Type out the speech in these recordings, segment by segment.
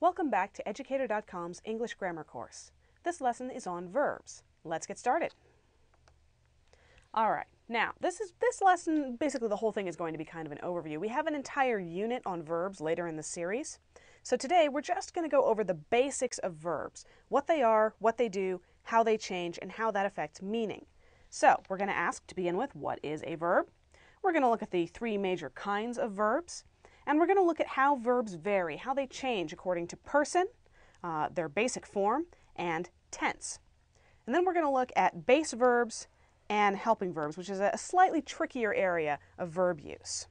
Welcome back to Educator.com's English grammar course. This lesson is on verbs. Let's get started. All right, now this lesson, basically the whole thing is going to be kind of an overview. We have an entire unit on verbs later in the series. So today we're just going to go over the basics of verbs, what they are, what they do, how they change, and how that affects meaning. So we're going to ask to begin with, what is a verb? We're going to look at the three major kinds of verbs. And we're going to look at how verbs vary, how they change according to person, their basic form, and tense. And then we're going to look at base verbs and helping verbs, which is a slightly trickier area of verb use.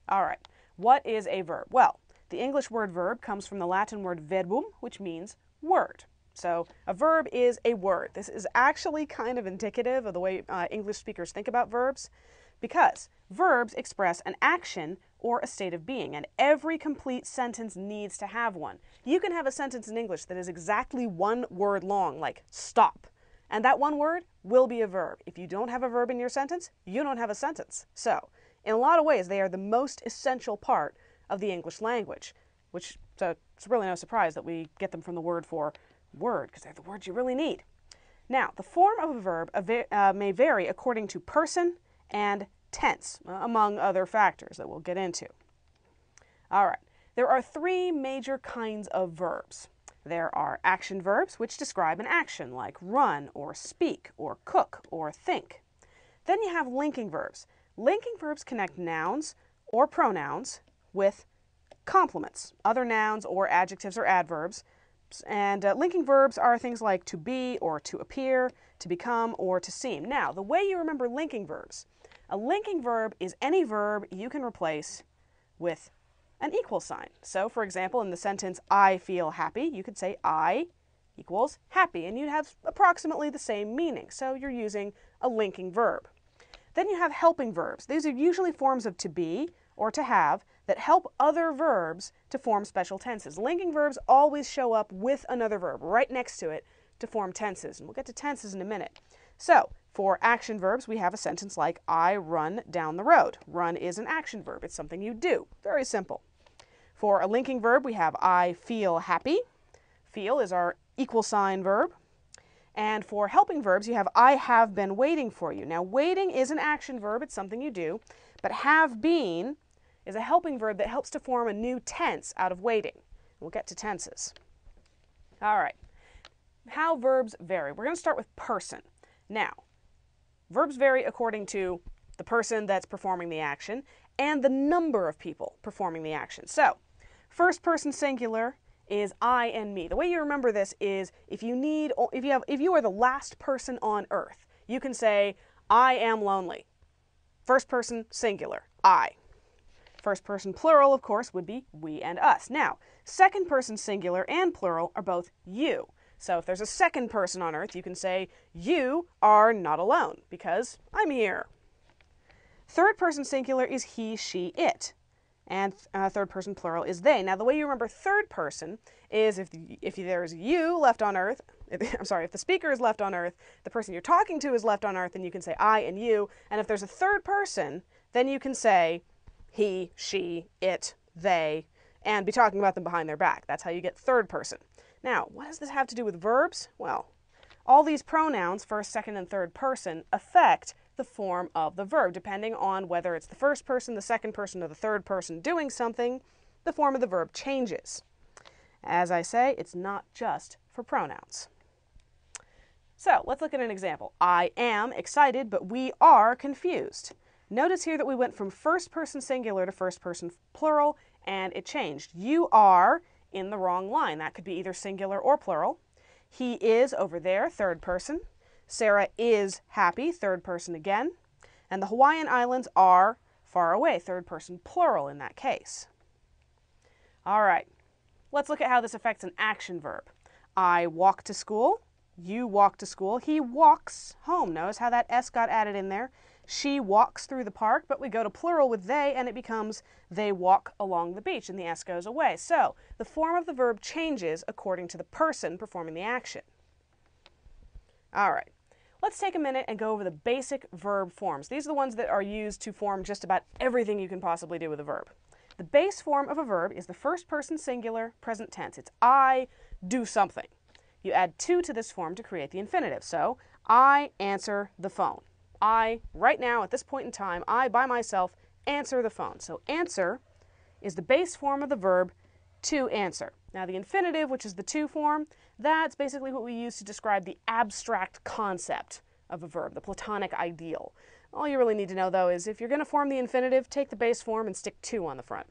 All right, what is a verb? Well, the English word verb comes from the Latin word verbum, which means word. So a verb is a word. This is actually kind of indicative of the way English speakers think about verbs, because verbs express an action or a state of being, and every complete sentence needs to have one. You can have a sentence in English that is exactly one word long, like stop, and that one word will be a verb. If you don't have a verb in your sentence, you don't have a sentence. So, in a lot of ways, they are the most essential part of the English language, which so it's really no surprise that we get them from the word for word, because they're the words you really need. Now, the form of a verb may vary according to person and tense, among other factors that we'll get into. All right, there are three major kinds of verbs. There are action verbs, which describe an action, like run, or speak, or cook, or think. Then you have linking verbs. Linking verbs connect nouns or pronouns with complements, other nouns or adjectives or adverbs. And linking verbs are things like to be, or to appear, to become, or to seem. Now, the way you remember linking verbs, a linking verb is any verb you can replace with an equal sign. So, for example, in the sentence, I feel happy, you could say I equals happy, and you'd have approximately the same meaning. So you're using a linking verb. Then you have helping verbs. These are usually forms of to be or to have that help other verbs to form special tenses. Linking verbs always show up with another verb right next to it to form tenses, and we'll get to tenses in a minute. So, for action verbs, we have a sentence like, I run down the road. Run is an action verb. It's something you do. Very simple. For a linking verb, we have, I feel happy. Feel is our equal sign verb. And for helping verbs, you have, I have been waiting for you. Now, waiting is an action verb. It's something you do. But have been is a helping verb that helps to form a new tense out of waiting. We'll get to tenses. All right. How verbs vary. We're going to start with person. Now, verbs vary according to the person that's performing the action and the number of people performing the action. So, first person singular is I and me. The way you remember this is if you are the last person on earth, you can say I am lonely. First person singular, I. First person plural, of course, would be we and us. Now, second person singular and plural are both you. So if there's a second person on earth, you can say, you are not alone, because I'm here. Third person singular is he, she, it. And third person plural is they. Now, the way you remember third person is if there's you left on earth, if the speaker is left on earth, the person you're talking to is left on earth, then you can say I and you. And if there's a third person, then you can say he, she, it, they, and be talking about them behind their back. That's how you get third person. Now, what does this have to do with verbs? Well, all these pronouns, first, second, and third person, affect the form of the verb. Depending on whether it's the first person, the second person, or the third person doing something, the form of the verb changes. As I say, it's not just for pronouns. So, let's look at an example. I am excited, but we are confused. Notice here that we went from first person singular to first person plural, and it changed. You are in the wrong line. That could be either singular or plural. He is over there, third person. Sarah is happy, third person again. And the Hawaiian Islands are far away, third person plural in that case. All right, let's look at how this affects an action verb. I walk to school, you walk to school, he walks home. Notice how that S got added in there. She walks through the park, but we go to plural with they, and it becomes they walk along the beach, and the S goes away. So the form of the verb changes according to the person performing the action. All right, let's take a minute and go over the basic verb forms. These are the ones that are used to form just about everything you can possibly do with a verb. The base form of a verb is the first person singular present tense. It's I do something. You add to this form to create the infinitive. So, I answer the phone. I, right now, at this point in time, I, by myself, answer the phone. So, answer is the base form of the verb to answer. Now, the infinitive, which is the to form, that's basically what we use to describe the abstract concept of a verb, the Platonic ideal. All you really need to know, though, is if you're going to form the infinitive, take the base form and stick to on the front.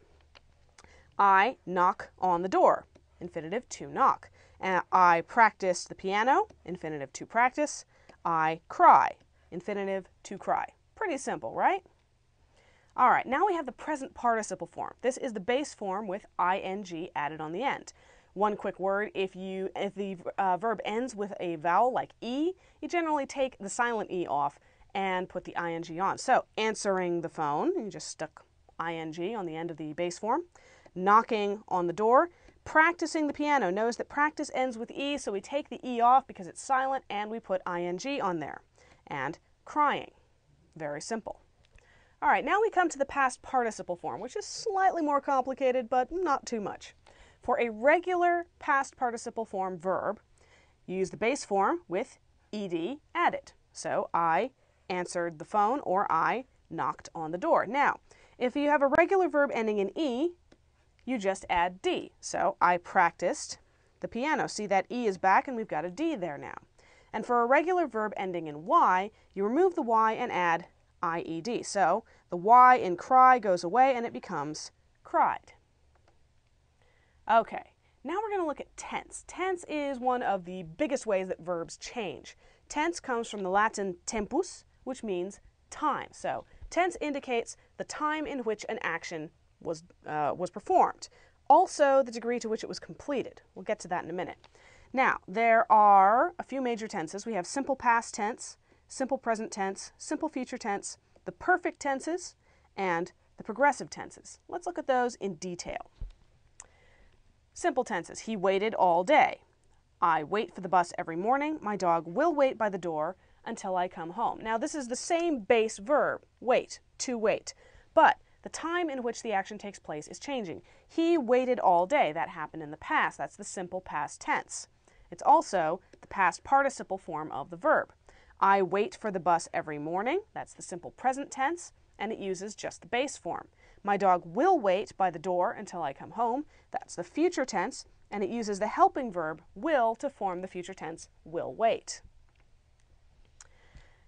I knock on the door, infinitive to knock. And I practice the piano, infinitive to practice. I cry, infinitive to cry. Pretty simple, right? All right, now we have the present participle form. This is the base form with ing added on the end. One quick word, if the verb ends with a vowel like E, you generally take the silent E off and put the ing on. So, answering the phone, you just stuck ing on the end of the base form. Knocking on the door. Practicing the piano. Notice that practice ends with E, so we take the E off because it's silent and we put ing on there. And crying. Very simple. All right, now we come to the past participle form, which is slightly more complicated, but not too much. For a regular past participle form verb, you use the base form with ed added. So, I answered the phone or I knocked on the door. Now, if you have a regular verb ending in E, you just add D. So, I practiced the piano. See, that E is back and we've got a D there now. And for a regular verb ending in Y, you remove the Y and add IED. So, the Y in cry goes away and it becomes cried. Okay, now we're going to look at tense. Tense is one of the biggest ways that verbs change. Tense comes from the Latin tempus, which means time. So, tense indicates the time in which an action was performed. Also, the degree to which it was completed. We'll get to that in a minute. Now, there are a few major tenses. We have simple past tense, simple present tense, simple future tense, the perfect tenses, and the progressive tenses. Let's look at those in detail. Simple tenses. He waited all day. I wait for the bus every morning. My dog will wait by the door until I come home. Now, this is the same base verb, wait, to wait, but the time in which the action takes place is changing. He waited all day. That happened in the past. That's the simple past tense. It's also the past participle form of the verb. I wait for the bus every morning. That's the simple present tense, and it uses just the base form. My dog will wait by the door until I come home. That's the future tense, and it uses the helping verb will to form the future tense will wait.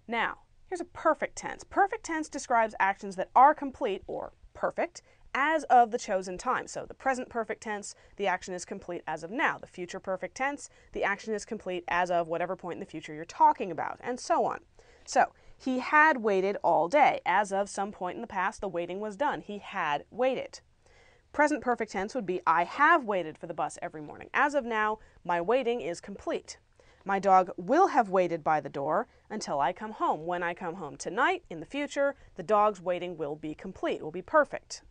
Now, here's a perfect tense. Perfect tense describes actions that are complete or perfect as of the chosen time. So the present perfect tense, the action is complete as of now. The future perfect tense, the action is complete as of whatever point in the future you're talking about, and so on. So, he had waited all day. As of some point in the past, the waiting was done. He had waited. Present perfect tense would be, I have waited for the bus every morning. As of now, my waiting is complete. My dog will have waited by the door until I come home. When I come home tonight, in the future, the dog's waiting will be complete, will be perfect.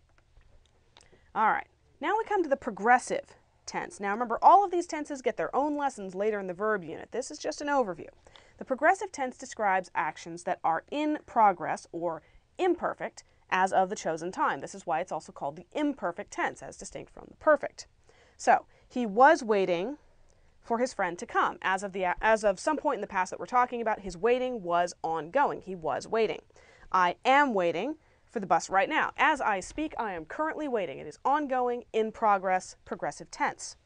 All right, now we come to the progressive tense. Now remember, all of these tenses get their own lessons later in the verb unit. This is just an overview. The progressive tense describes actions that are in progress or imperfect as of the chosen time. This is why it's also called the imperfect tense, as distinct from the perfect. So, he was waiting for his friend to come. As of some point in the past that we're talking about, his waiting was ongoing. He was waiting. I am waiting for the bus right now. As I speak, I am currently waiting. It is ongoing, in progress, progressive tense.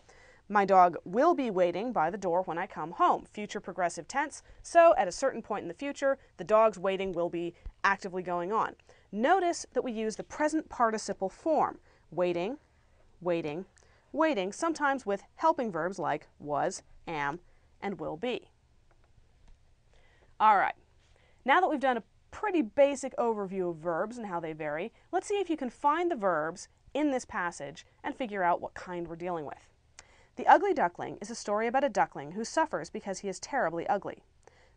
My dog will be waiting by the door when I come home. Future progressive tense. So at a certain point in the future, the dog's waiting will be actively going on. Notice that we use the present participle form. Waiting, waiting, waiting, sometimes with helping verbs like was, am, and will be. All right. Now that we've done a pretty basic overview of verbs and how they vary, let's see if you can find the verbs in this passage and figure out what kind we're dealing with. The Ugly Duckling is a story about a duckling who suffers because he is terribly ugly.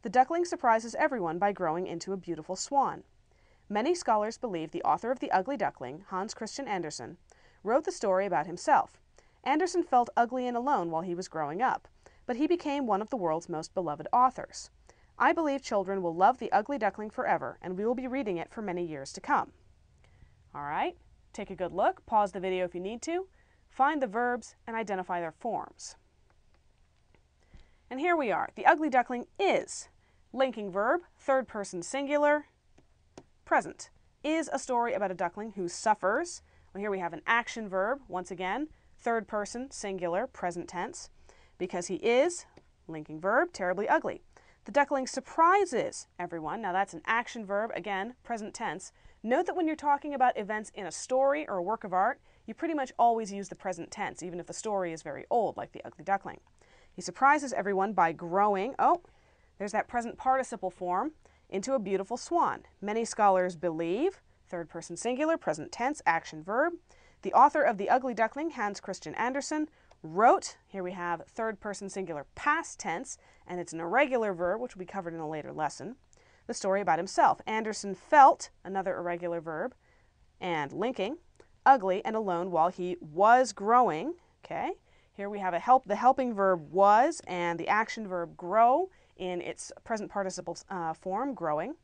The duckling surprises everyone by growing into a beautiful swan. Many scholars believe the author of The Ugly Duckling, Hans Christian Andersen, wrote the story about himself. Andersen felt ugly and alone while he was growing up, but he became one of the world's most beloved authors. I believe children will love The Ugly Duckling forever, and we will be reading it for many years to come. All right, take a good look, pause the video if you need to, find the verbs, and identify their forms. And here we are. The ugly duckling is linking verb, third person singular, present. Is a story about a duckling who suffers. Well, here we have an action verb, once again, third person singular, present tense, because he is, linking verb, terribly ugly. The duckling surprises everyone. Now that's an action verb, again, present tense. Note that when you're talking about events in a story or a work of art, you pretty much always use the present tense, even if the story is very old, like the ugly duckling. He surprises everyone by growing, oh, there's that present participle form, into a beautiful swan. Many scholars believe, third person singular, present tense, action verb. The author of The Ugly Duckling, Hans Christian Andersen, wrote, here we have third person singular past tense, and it's an irregular verb, which will be covered in a later lesson, the story about himself. Andersen felt, another irregular verb, and linking, ugly and alone while he was growing. Okay, here we have the helping verb was and the action verb grow in its present participle form, growing.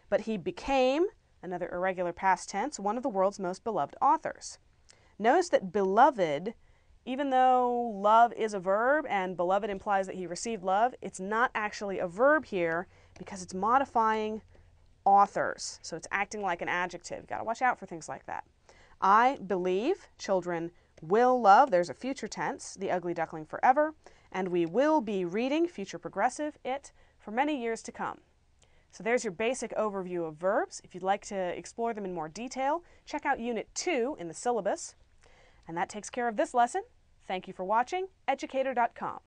But he became, another irregular past tense, one of the world's most beloved authors. Notice that beloved, even though love is a verb and beloved implies that he received love, it's not actually a verb here because it's modifying authors. So it's acting like an adjective. You've got to watch out for things like that. I believe children will love, there's a future tense, The Ugly Duckling forever, and we will be reading, future progressive, it, for many years to come. So there's your basic overview of verbs. If you'd like to explore them in more detail, check out Unit 2 in the syllabus. And that takes care of this lesson. Thank you for watching. Educator.com.